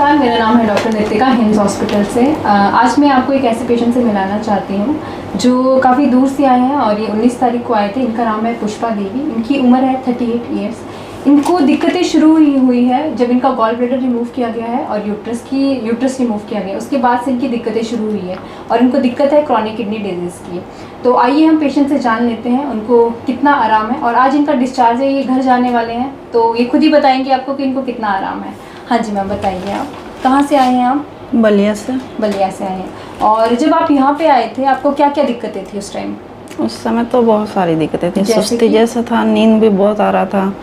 नमस्कार, मेरा नाम है डॉक्टर नितिका, हिम्स हॉस्पिटल से। आज मैं आपको एक ऐसे पेशेंट से मिलाना चाहती हूँ जो काफ़ी दूर से आए हैं और ये 19 तारीख को आए थे। इनका नाम है पुष्पा देवी। इनकी उम्र है 38 ईयर्स। इनको दिक्कतें शुरू हुई है जब इनका गॉल ब्लैडर रिमूव किया गया है और यूट्रस रिमूव किया गया, उसके बाद से इनकी दिक्कतें शुरू हुई है और इनको दिक्कत है क्रॉनिक किडनी डिजीज़ की। तो आइए हम पेशेंट से जान लेते हैं उनको कितना आराम है। और आज इनका डिस्चार्ज है, ये घर जाने वाले हैं, तो ये खुद ही बताएंगे आपको कि इनको कितना आराम है। हाँ जी मैम, बताइए आप कहाँ से आए हैं? आप बलिया से आए हैं। और जब आप यहाँ पे आए थे आपको क्या क्या दिक्कतें थी उस टाइम? उस समय तो बहुत सारी दिक्कतें थी, सुस्ती जैसा था, नींद भी बहुत आ रहा था,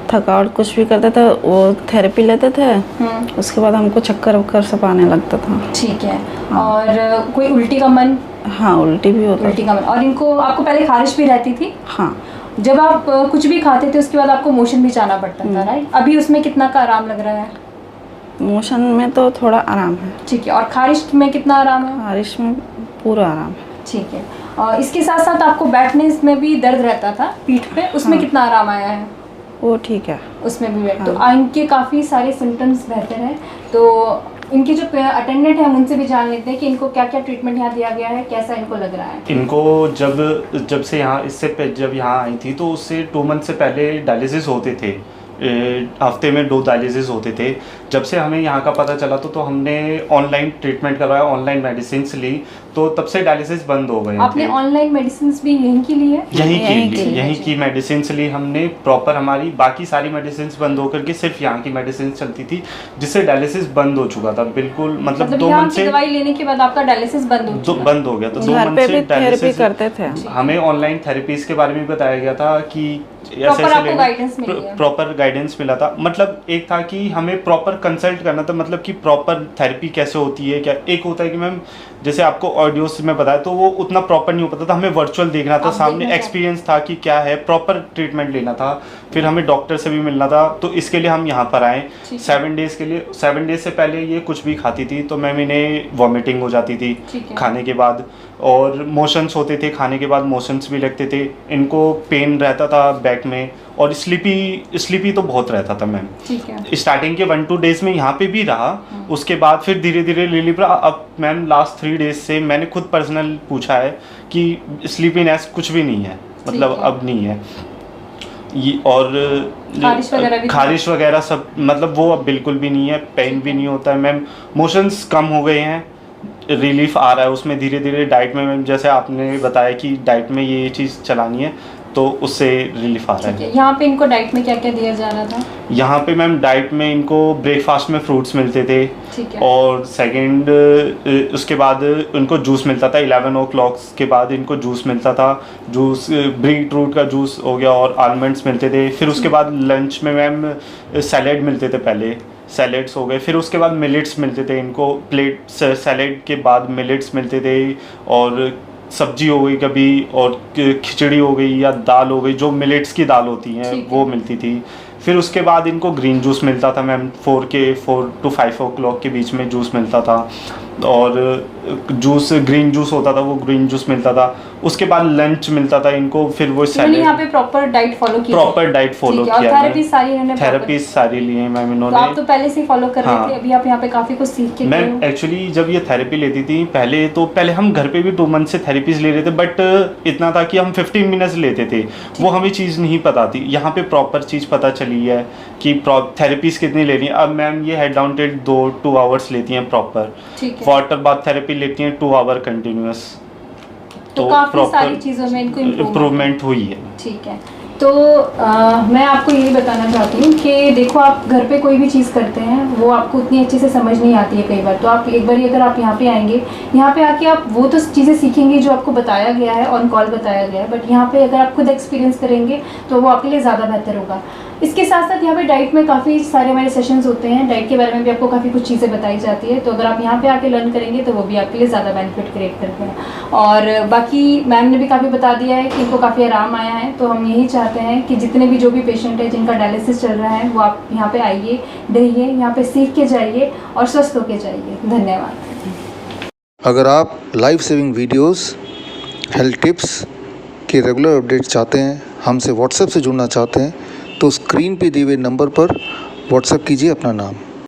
थकावट कुछ भी करते थे। वो थेरेपी लेते थे, उसके बाद हमको चक्कर वक्कर सब आने लगता था। ठीक है। और कोई उल्टी का मन? हाँ, उल्टी भी होता उल्टी का मन। और इनको आपको पहले खारिश भी रहती थी? हाँ। जब आप कुछ भी खाते थे उसके बाद आपको मोशन भी जाना पड़ता था, राइट? अभी उसमें कितना का आराम लग रहा है? मोशन में तो थोड़ा आराम है। ठीक है। और खारिश में कितना आराम है? खारिश में पूरा आराम है। ठीक है। और इसके साथ साथ आपको बैठने में भी दर्द रहता था पीठ पे, उसमें कितना आराम आया है? वो ठीक है, उसमें भी बैठ। तो इनके काफ़ी सारे सिम्टम्स बेहतर हैं। तो इनके जो अटेंडेंट हैं हम उनसे भी जान लेते हैं कि इनको क्या क्या ट्रीटमेंट यहाँ दिया गया है, कैसा इनको लग रहा है। इनको जब से यहाँ जब यहाँ आई थी तो उससे 2 मंथ से पहले डायलिसिस होते थे। हफ्ते में 2 डायलिसिस होते थे। जब से हमें यहाँ का पता चला तो हमने ऑनलाइन ट्रीटमेंट करवाया, ऑनलाइन मेडिसिन ली, तो तब से डायलिसिस बंद हो गए। आपने ऑनलाइन मेडिसिन भी यहीं की ली है? यहीं की मेडिसिन ली हमने प्रॉपर। हमारी बाकी सारी मेडिसिन बंद होकर के सिर्फ यहाँ की मेडिसिन चलती थी, जिससे डायलिसिस बंद हो चुका था बिल्कुल। मतलब 2 मंथ से दवाई लेने के बाद आपका डायलिसिस बंद हो गया। तो 2 मंथ से डायलिसिस करते थे। हमें ऑनलाइन थेरेपीज के बारे में बताया गया था कि प्रॉपर गाइडेंस मिला था। मतलब एक था कि हमें प्रॉपर कंसल्ट करना था, मतलब कि प्रॉपर थेरेपी कैसे होती है। क्या एक होता है कि मैम जैसे आपको ऑडियोस में बताया तो वो उतना प्रॉपर नहीं हो पाता था, हमें वर्चुअल देखना था, सामने एक्सपीरियंस था कि क्या है, प्रॉपर ट्रीटमेंट लेना था, फिर हमें डॉक्टर से भी मिलना था। तो इसके लिए हम यहाँ पर आए 7 डेज के लिए। 7 डेज से पहले ये कुछ भी खाती थी तो मैम इन्हें वॉमिटिंग हो जाती थी खाने के बाद, और मोशंस होते थे, खाने के बाद मोशंस भी लगते थे। इनको पेन रहता था बैक में, और स्लीपी तो बहुत रहता था मैम। स्टार्टिंग के 1-2 डेज में यहाँ पे भी रहा, उसके बाद फिर धीरे धीरे रिलीफ रहा। अब मैम लास्ट 3 डेज से मैंने खुद पर्सनल पूछा है कि स्लीपीनेस कुछ भी नहीं है, मतलब अब नहीं है ये। और खारिश वगैरह सब, मतलब वो अब बिल्कुल भी नहीं है, पेन भी नहीं होता है मैम। मोशंस कम हो गए हैं, रिलीफ आ रहा है उसमें धीरे धीरे। डाइट में मैम जैसे आपने बताया कि डाइट में ये चीज़ चलानी है, तो उससे रिलीफ आ रहा है। यहाँ पे इनको डाइट में क्या क्या दिया जा रहा था? यहाँ पे मैम डाइट में इनको ब्रेकफास्ट में फ्रूट्स मिलते थे, और सेकंड उसके बाद इनको जूस मिलता था। 11 o'clock के बाद इनको जूस मिलता था। जूस बीट रूट का जूस हो गया, और आलमंड्स मिलते थे। फिर उसके बाद लंच में मैम सैलेड मिलते थे, पहले सैलेड्स हो गए, फिर उसके बाद मिलेट्स मिलते थे इनको। प्लेट सैलेड के बाद मिलेट्स मिलते थे, और सब्जी हो गई कभी, और खिचड़ी हो गई या दाल हो गई, जो मिलेट्स की दाल होती हैं वो मिलती थी। फिर उसके बाद इनको ग्रीन जूस मिलता था मैम, 4 to 5 o'clock के बीच में जूस मिलता था, और ग्रीन जूस होता था, वो ग्रीन जूस मिलता था। उसके बाद लंच मिलता था इनको, फिर वो सैलेड। यहाँ पे प्रॉपर डाइट फॉलो किया थेरेपी सारी ली है मैम इन्होंने। तो आप तो पहले से फॉलो कर रहे थे, अभी आप यहाँ पे काफी कुछ सीख के। मैम एक्चुअली जब ये थेरेपी लेती थी पहले हम घर पे भी 2 मंथ से थेरेपीज ले रहे थे, बट इतना था कि हम 15 मिनट्स लेते थे, वो हमें चीज़ नहीं पता थी। यहाँ पे प्रॉपर चीज़ पता चली है कि थेरेपीज कितनी लेनी है। अब मैम ये हेड डाउन टिल 2 hours लेती हैं प्रॉपर। वाटर बाथ थेरेपी लेती हैं 2 hour कंटिन्यूअस। तो काफी सारी चीज़ों में इनको इम्प्रूवमेंट हुई है। ठीक है। तो मैं आपको यही बताना चाहती हूँ कि देखो, आप घर पे कोई भी चीज़ करते हैं वो आपको उतनी अच्छे से समझ नहीं आती है कई बार। तो आप एक बार अगर आप यहाँ पे आएंगे, यहाँ पे आके आप वो तो चीज़ें सीखेंगे जो आपको बताया गया है, ऑन कॉल बताया गया है, बट यहाँ पे अगर आप खुद एक्सपीरियंस करेंगे तो वो आपके लिए ज़्यादा बेहतर होगा। इसके साथ साथ यहाँ पे डाइट में काफ़ी सारे हमारे सेशंस होते हैं, डाइट के बारे में भी आपको काफ़ी कुछ चीज़ें बताई जाती है। तो अगर आप यहाँ पे आके लर्न करेंगे तो वो भी आपके लिए ज़्यादा बेनिफिट क्रिएट करते हैं। और बाकी मैम ने भी काफ़ी बता दिया है कि इनको काफ़ी आराम आया है। तो हम यही चाहते हैं कि जितने भी जो भी पेशेंट है जिनका डायलिसिस चल रहा है, वो आप यहाँ पे आइए, रहिए, यहाँ पे सीख के जाइए और स्वस्थ होके जाइए। धन्यवाद। अगर आप life saving videos, health tips के रेगुलर अपडेट चाहते हैं, हमसे व्हाट्सएप से जुड़ना चाहते हैं, तो स्क्रीन पे दिए हुए नंबर पर व्हाट्सएप कीजिए अपना नाम।